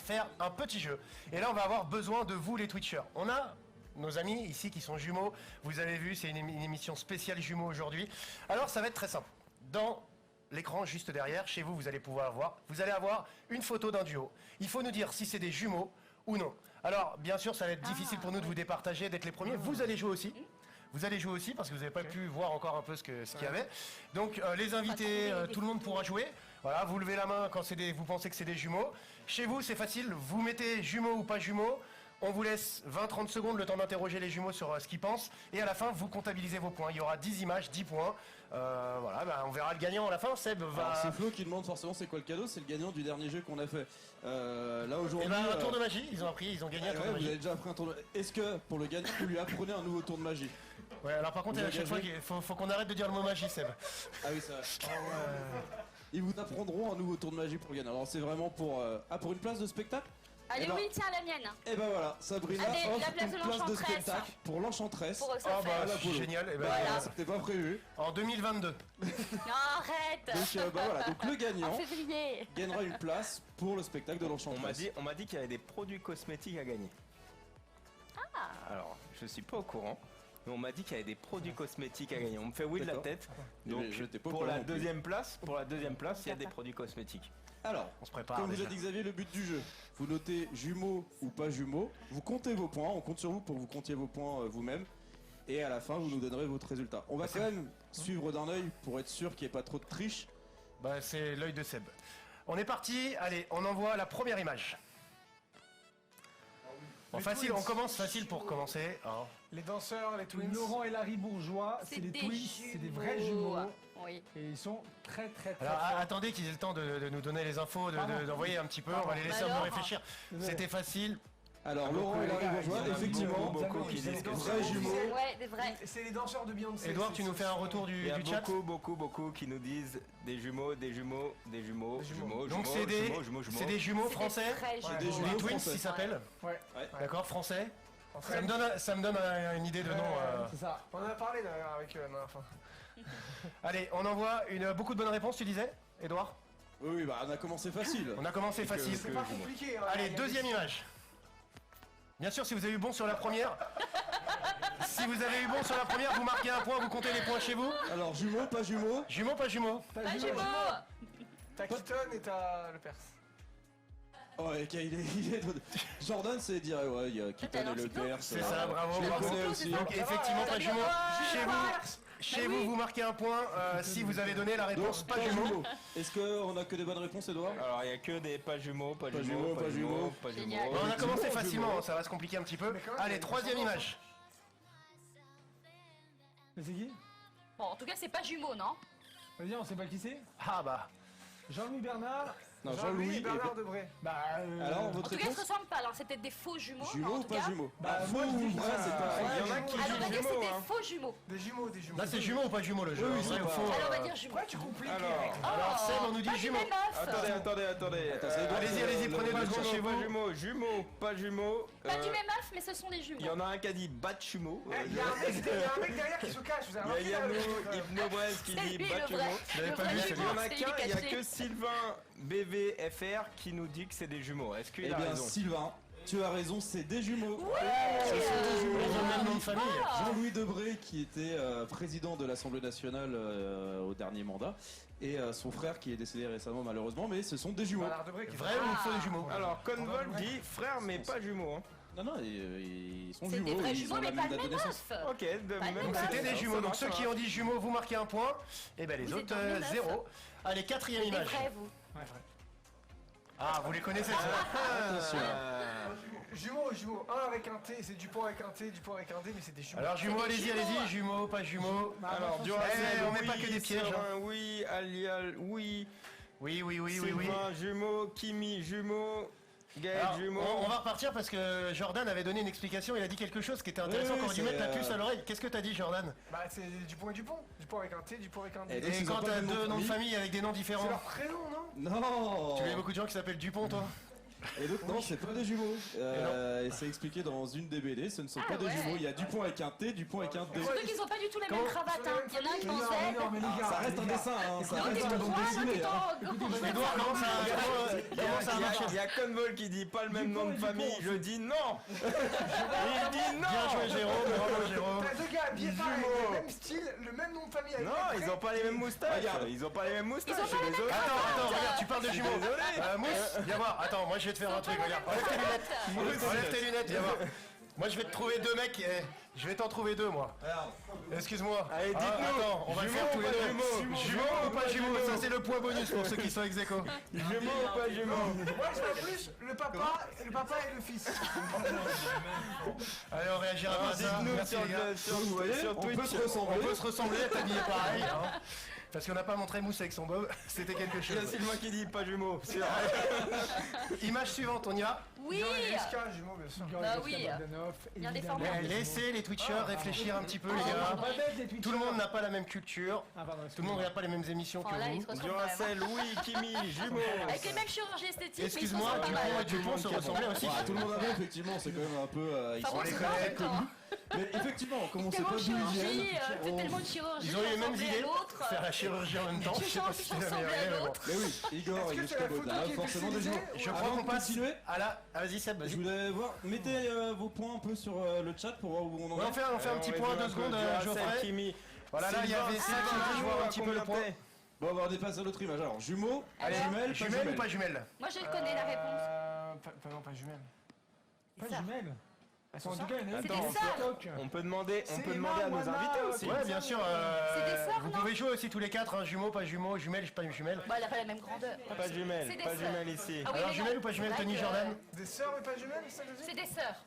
faire un petit jeu. Et là, on va avoir besoin de vous, les Twitchers. On a nos amis ici qui sont jumeaux. Vous avez vu, c'est une émission spéciale jumeaux aujourd'hui. Alors, ça va être très simple. Dans l'écran juste derrière, chez vous, vous allez avoir une photo d'un duo. Il faut nous dire si c'est des jumeaux ou non. Alors, bien sûr, ça va être difficile pour nous de vous départager, d'être les premiers. Vous allez jouer aussi. Vous allez jouer aussi parce que vous n'avez pas pu voir encore un peu ce qu'il y avait. Donc les invités, tout le monde pourra jouer. Voilà, vous levez la main quand vous pensez que c'est des jumeaux. Chez vous, c'est facile. Vous mettez jumeaux ou pas jumeaux. On vous laisse 20-30 secondes le temps d'interroger les jumeaux sur ce qu'ils pensent. Et à la fin, vous comptabilisez vos points. Il y aura 10 images, 10 points. Voilà, on verra le gagnant à la fin. Seb va... C'est Flo qui demande forcément c'est quoi le cadeau. C'est le gagnant du dernier jeu qu'on a fait. Là aujourd'hui... un tour de magie. Ils ont gagné un tour de magie. Vous avez déjà appris un tour de... Est-ce que pour le gagnant, vous lui apprenez un nouveau tour de magie? Ouais, alors par contre, à chaque fois, faut qu'on arrête de dire le mot magie, Seb. Ah oui, ça va. Ils vous apprendront un nouveau tour de magie pour le gagnant. Alors c'est vraiment pour une place de spectacle? Allez, oui, tiens, la mienne. Et ben voilà, Sabrina offre une place de spectacle pour l'Enchantresse. Génial. Voilà. C'était pas prévu. En 2022. Non, arrête. Donc voilà, donc le gagnant En février. gagnera une place pour le spectacle de l'Enchantresse. On m'a dit qu'il y avait des produits cosmétiques à gagner. Ah. Alors, je suis pas au courant. Mais on m'a dit qu'il y avait des produits cosmétiques à gagner. On me fait oui de la tête. Donc pour la deuxième place, il y a des produits cosmétiques. Alors, on se prépare. Comme vous a dit Xavier, le but du jeu, vous notez jumeaux ou pas jumeaux, vous comptez vos points, on compte sur vous pour que vous comptiez vos points vous-même, et à la fin vous nous donnerez votre résultat. On va quand même suivre d'un œil pour être sûr qu'il n'y ait pas trop de triche. Bah c'est l'œil de Seb. On est parti, allez, on envoie la première image. Bon, facile, on commence facile pour commencer. Oh. Les danseurs, les twins. Laurent et Larry Bourgeois, c'est des twins, c'est des vrais jumeaux. Oui. Et ils sont très très Alors forts. attendez qu'ils aient le temps de nous donner les infos, d'envoyer un petit peu, on va les laisser un peu réfléchir. C'était facile. Alors Laurent et Larry Bourgeois, effectivement, vrais jumeaux. Ouais, des vrais. C'est les danseurs de Beyoncé. Edouard, tu nous fais un retour du chat. Il y a beaucoup qui nous disent des jumeaux. Donc c'est des jumeaux français. Des jumeaux Les twins, français. ils s'appellent. Ouais. D'accord, français. Ça me donne une idée de nom. C'est ça. On en a parlé d'ailleurs avec eux la dernière fois. Allez, on envoie beaucoup de bonnes réponses, tu disais, Edouard? Oui, bah on a commencé facile. On a commencé facile. C'est pas compliqué. Allez, deuxième image. Bien sûr, si vous avez eu bon sur la première, vous marquez un point, vous comptez les points chez vous. Alors jumeaux, pas jumeaux? Jumeaux, pas jumeaux? Pas jumeaux. T'as Keaton et t'as le Perse. Oh, ok, il est... Jordan, c'est dire, ouais, il y a Keaton et le père. C'est ça, bravo, Je les bravo. connais aussi. Donc effectivement, pas jumeaux. Chez vous, vous marquez un point si vous avez donné la réponse pas jumeaux. Est-ce qu'on a que des bonnes réponses, Edouard? Alors il y a que des pas jumeaux. Génial. On a commencé facilement, ça va se compliquer un petit peu. Allez, troisième image. Mais c'est qui? Bon, en tout cas, c'est pas jumeaux, non? Vas-y, on sait pas qui c'est. Ah bah. Jean-Louis Bernard. Non, Jean-Louis Bernard Debré. Bah Alors, En votre tout cas, ils se réponse? ressemblent pas. Alors, c'est peut-être des faux jumeaux. Jumeaux en ou tout pas cas. jumeaux? Bah, Faux moi, je ou dis vrai, ça. c'est pareil. Il y en a qui Alors, on va dire que c'est jumeaux. des faux jumeaux. Des jumeaux. Là, c'est jumeaux ou pas jumeaux le jeu? Oui, Vrai c'est ou pas- faux Alors, on va dire jumeaux. Pourquoi tu compliques Alors, Seb, on nous dit Pas du jumeaux. même œuf. Attendez. Allez-y, prenez 2 secondes chez vous. Jumeaux, pas jumeaux. Pas du même œuf, mais ce sont des jumeaux. Il y en a un qui a dit bat jumeaux. Il y a un mec derrière qui se cache, vous avez Il y a remarqué Yannou, Hypnobrez qui C'est dit lui, bat le jumeaux. vrai. l'avais Le pas vrai vu, Il y jumeau, en a c'est qu'un, il y a caché. que Sylvain BVFR qui nous dit que c'est des jumeaux. Est-ce qu'il Eh a bien, raison? Sylvain, tu as raison, c'est des jumeaux. Ce sont des jumeaux. Ils ont le même nom de famille. Jean-Louis Debré, qui était président de l'Assemblée nationale au dernier mandat, et son frère qui est décédé récemment malheureusement, mais ce sont des jumeaux. Bernard Debré qui Vrai ou faux jumeaux? Alors, Convol dit frère mais pas jumeaux. Non, ils sont C'est jumeaux. des vrais ils jumeaux, ont la mais pas même le date de même naissance. œuf. Ok, de Pas le même. même C'était des jumeaux, donc ça ceux qui marche. ont dit jumeaux, vous marquez un point. Et ben les Vous êtes autres, dans le même œuf. 0. Allez, quatrième Des image. vrais, vous. Ah, vous les connaissez ça? Attention. Jumeaux. Un avec un T, c'est Dupont avec un T, Dupont avec un D, mais c'est des jumeaux. Alors jumeaux, C'est des allez-y, jumeaux. jumeaux, pas jumeaux. Alors, Eh, Duracell, on met oui, pas que des pièges, Serein, hein. oui, Alial, oui, Oui. Sylvain, jumeaux, Kimi, jumeaux, Gaël, Alors, jumeaux. on va repartir parce que Jordan avait donné une explication, il a dit quelque chose qui était intéressant, Oui, qu'on aurait dû c'est, mettre la puce à l'oreille. Qu'est-ce que t'as dit, Jordan? Bah, c'est Dupont et Dupont. Dupont avec un T, Dupont avec un D. Et donc, Et ils ont quand pas t'as le même deux noms de famille avec des noms C'est différents, leur prénom, non? Non. tu connais beaucoup de gens qui s'appellent Dupont, toi? Et donc non, c'est pas des jumeaux. Et c'est expliqué dans une des BD, ce ne sont pas des jumeaux. Il y a Dupont avec un T, Dupont avec un D. Surtout qu'ils ont pas du tout les mêmes cravates. Hein. Il y en a un qui est en Z. Non, mais les gars, Ça reste un dessin, hein, ça reste un bande dessinée. Edouard, comment ça a marché? Il y a Convol qui dit pas le même nom de famille. Je dis non. Il dit non. Bien joué Jérôme, bravo Jérôme. T'as deux gars habillés pareil, le même style, le même nom de famille. avec Non, les ils traits. ont pas les mêmes moustaches. Ils ont pas les mêmes moustaches. Je suis désolé. Attends, regarde, tu parles de jumeaux. Désolé. Mousse, viens voir. Attends, moi je vais te faire un truc, regarde. Enlève tes lunettes. Enlève tes lunettes, viens voir. Moi je vais te trouver deux mecs, je vais t'en trouver deux moi. Excuse-moi. Allez, dites-nous. Attends, on va le Jumeaux faire tous ou les pas deux. jumeaux? Jumeaux ou pas jumeaux? Ça c'est le point bonus pour ceux qui sont ex aequo. Jumeaux ou pas jumeaux? Moi je vois plus le papa et le fils. Allez, on réagira pas à ça. Dites-nous Merci les gars. sur On peut Twitch. se ressembler. On peut se ressembler, être habillé pareil. Hein. Parce qu'on n'a pas montré Mousse avec son bob, c'était quelque Il y a chose. Sylvain qui dit pas jumeaux. Image suivante, on y va. Oui. Jusqu'à jumeaux, bien sûr. Bah oui. Il y a des formats. Laissez les Twitchers réfléchir un petit peu les gars. Tout le monde n'a pas la même culture. Tout le monde regarde pas les mêmes émissions que Oh là, ils vous. se ressemblent quand même. Duracell, oui, Kimi, jumeaux. Avec les mêmes chirurgies esthétiques, mais ils se Excuse-moi, ressemblent pas Dupont mal. et Dupont se ressemblaient aussi. Tout le monde a vu, effectivement, c'est quand même un peu. Ils Enfin, sont bon, les c'est connaît, pas en même temps, hein. Mais effectivement, comme on sait Tellement pas de d'où ils chirurgie, viennent. fait tellement de chirurgie. Ils ont eu les mêmes ressembler à idées. l'autre. Faire la chirurgie en même temps. Tu Je sais pas changes, si tu c'est la ressembles meilleure à idée, mais bon. l'autre. Mais oui, Igor Est-ce et que c'est la Yushka photo Boda, qui est forcément des stylisée jumeaux. Je Avant crois de qu'on passe continuer, à la. Ah, vas-y Seb, je vas-y. voulais voir, mettez vos points un peu sur le chat pour voir où on en Ouais, est. on fait un petit point, 2 secondes, Geoffrey. Kimi. Voilà, là il y avait 5 images, voir un petit peu le point. Bon, on va redépasser à l'autre image. Alors, jumeaux, Allez, jumelles, pas Jumelle ou jumelles. pas jumelle? Moi, je connais la réponse. Non, pas jumelles. Pas Ça. jumelles. Elles En sont tout cas, il y en a C'est une des qui sœurs. TikTok. On peut demander C'est à Emma, nos Wana, invités aussi. Ouais, bien sûr. C'est des sœurs, Vous non pouvez jouer aussi tous les quatre, hein, jumeaux, pas jumeaux, jumelles, pas jumelles. Bah, elle a pas la même grandeur. Pas C'est jumelles, des pas sœurs. jumelles ici. Ah oui, Alors mais jumelles non, ou pas jumelles, c'est vrai Tony que- Jordan? Des sœurs mais pas jumelles, c'est ça que je dis? C'est des sœurs.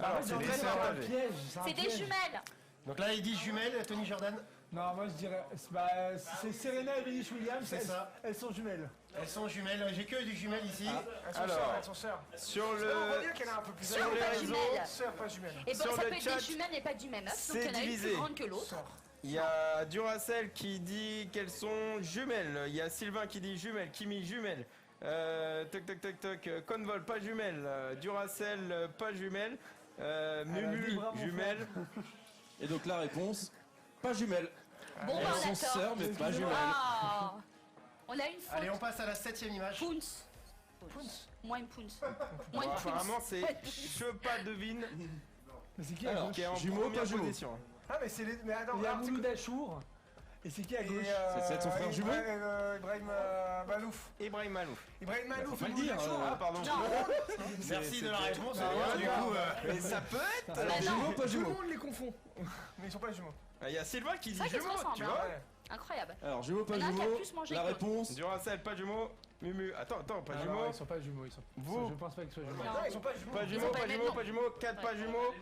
Alors, c'est c'est des très sœurs. partagé. Piège, un C'est des piège. jumelles. Donc là, ils disent jumelles, Tony Jordan. Non, moi je dirais. C'est Serena et Venus Williams. C'est ça. Elles sont jumelles. Elles sont jumelles, j'ai que du jumelles ici. Elles sont Alors. sœurs, elles sont sœurs. Sur On voit bien le. qu'elle a un peu plus Sur d'âge. les les réseaux. réseaux, Sœurs, pas jumelles. Et bon, Sur ça le peut être chat, des jumelles mais pas du même œuf. c'est Donc il y en a une divisé. plus grande que l'autre. Sœurs. Il y a Duracell qui dit qu'elles sont jumelles. Il y a Sylvain qui dit jumelles. Kimi, jumelles. Convol, pas jumelles. Duracell, pas jumelles. Mumu, bravo, jumelles. Et donc, la réponse, pas jumelles. Bon, bah, Elles on sont a tort. sœurs, mais pas jumelles. Ah. On a une faute. Allez, on passe à la 7ème image. Pounce. Moins une pounce. Moins une pounce. Apparemment, c'est Je pas devine Mais c'est qui Alors, à qui est en jumeaux, première pas jumeaux. position. Ah, mais c'est les. Mais attends, Il y a regarde, c'est Mouloud Achour. Et c'est qui à gauche C'est son frère jumeau Ibrahim Malouf. Ibrahim Malouf. Ibrahim Malouf, pas le dire, Ah, pardon. Merci de la réponse. Bah, et du coup, Mais ça peut être. Bah non. Jumeaux, pas Tout le jumeaux. monde les confond. Mais ils sont pas jumeaux. Il y a Sylvain qui dit C'est vrai qu'ils se jumeaux, ressemblent, tu hein. vois. Ouais. Incroyable. Alors, jumeaux, pas Il y en a un qui a jumeaux. plus mangé La que l'autre. réponse, Duracell, pas jumeaux. Mumu, attends, pas Ah non, jumeaux. ils sont pas jumeaux. Vous. Je pense pas qu'ils soient jumeaux. Non, ils sont pas jumeaux. Pas Ils jumeaux, ont pas pas les jumeaux, mêmes pas jumeaux. 4 pas jumeaux.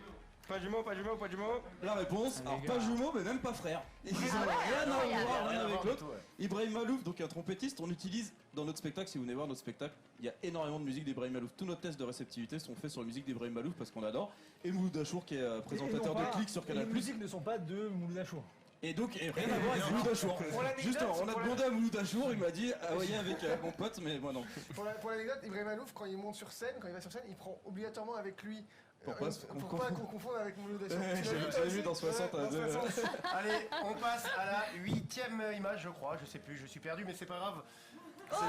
Pas jumeaux, pas jumeaux, pas jumeaux. la réponse. Alors, pas jumeaux, mais même pas frères. Ils ont rien à incroyable. voir l'un Rien à avec voir l'autre. du tout, ouais. Ibrahim Malouf, donc un trompettiste, on utilise dans notre spectacle, si vous venez voir notre spectacle, il y a énormément de musique d'Ibrahim Malouf. Tous nos tests de réceptivité sont faits sur la musique d'Ibrahim Malouf parce qu'on adore. Et Mouloud Achour qui est présentateur de Click sur Canal+. Les musiques ne sont pas de Mouloud Achour. Et donc, rien à voir avec Mouloud Achour. Pour l'anecdote, Justement, on a pour demandé à Mouloud Achour, il m'a dit hawaïen avec mon pote, mais moi non. Pour l'anecdote, Ibrahim Malouf, quand il monte sur scène, quand il va sur scène, il prend obligatoirement avec lui. Pour pas qu'on confonde avec Mouloud Achour. Ouais, Tu l'as j'ai toi vu aussi dans 60 à Ouais, dans deux. 60. Allez, on passe à la 8ème image, je crois. Je sais plus, je suis perdu, mais c'est pas grave. Oh, ça,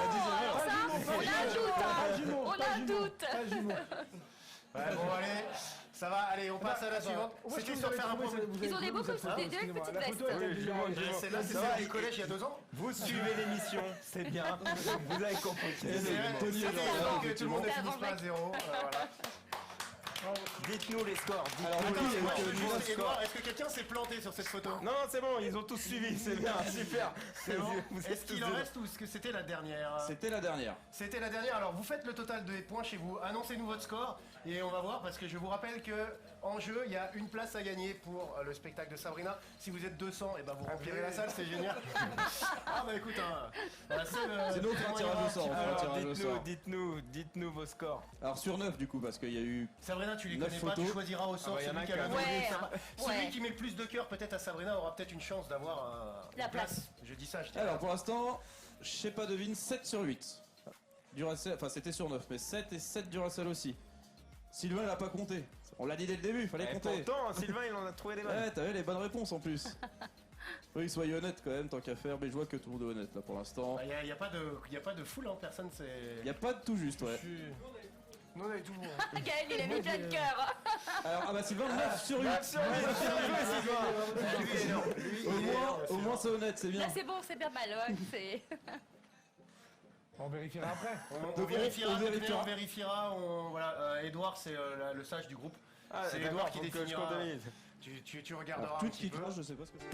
on a un doute. hein. On a un doute. Pas jumeaux. Ouais, bon, allez, ça va. Allez, on passe à la suivante. C'était sur faire un point. Ils ont des beaux costumes, des deux petites La photo vestes. était déjà... Celle-là, c'est celle du collège il y a 2 ans. Vous suivez l'émission, c'est bien. Vous avez compris. Et c'est Tony et C'était Jordan, avant que tout le effectivement. monde ne C'était finisse avant pas à mec. 0. Voilà. Dites-nous les scores. Alors, Dites-nous du coup, les il y a scores. que Edouard, Milan Edouard, est-ce que quelqu'un s'est planté sur cette photo? Non, c'est bon, ils ont tous suivi, c'est bien, super. C'est bon. Vous êtes Est-ce qu'il tous en dedans. reste ou est-ce que c'était la dernière? C'était la dernière. C'était la dernière. Alors vous faites le total des points chez vous. Annoncez-nous votre score et on va voir parce que je vous rappelle que en jeu il y a une place à gagner pour le spectacle de Sabrina. Si vous êtes 200, et ben vous remplirez la salle, c'est génial. Ah bah écoute, C'est nous qui fera un tirage au sort. On fera un Alors, tirage au sort. dites-nous vos scores. Alors sur 9 du coup, parce qu'il y a eu. Sabrina, tu les 9 connais pas, tu photos. choisiras au sort Ah bah, y en celui a qui a qu'un. le mieux Ouais, de sa part. ouais. Celui qui met le plus de cœur peut-être à Sabrina aura peut-être une chance d'avoir La place. Je dis ça, je dis Alors pour l'instant, je sais pas devine 7 sur 8. Duracell, enfin c'était sur 9, mais 7 et 7 Duracell aussi. Sylvain il a pas compté. On l'a dit dès le début, fallait compter. Pourtant, Sylvain il en a trouvé des bonnes. Ouais, t'avais les bonnes réponses en plus. Oui, soyez honnête quand même, tant qu'à faire, mais je vois que tout le monde est honnête là pour l'instant. Il n'y a pas de foule, hein, personne c'est. Y a pas de tout juste, ouais. Nous on est tout bon. Hein. Gaël, il a mis plein de cœur. Alors, ah bah Sylvain, 9 sur 8. 9 sur 8, Au moins c'est honnête, c'est bien. Là, c'est bon, c'est bien mal. Ouais, c'est... On vérifiera après. On vérifiera. Voilà, Edouard, c'est le sage du groupe. Ah, c'est d'accord, Edouard qui faut que je définira. comptabilise. Tu regarderas. Tout un petit qui peu. crache, je sais pas ce que c'est.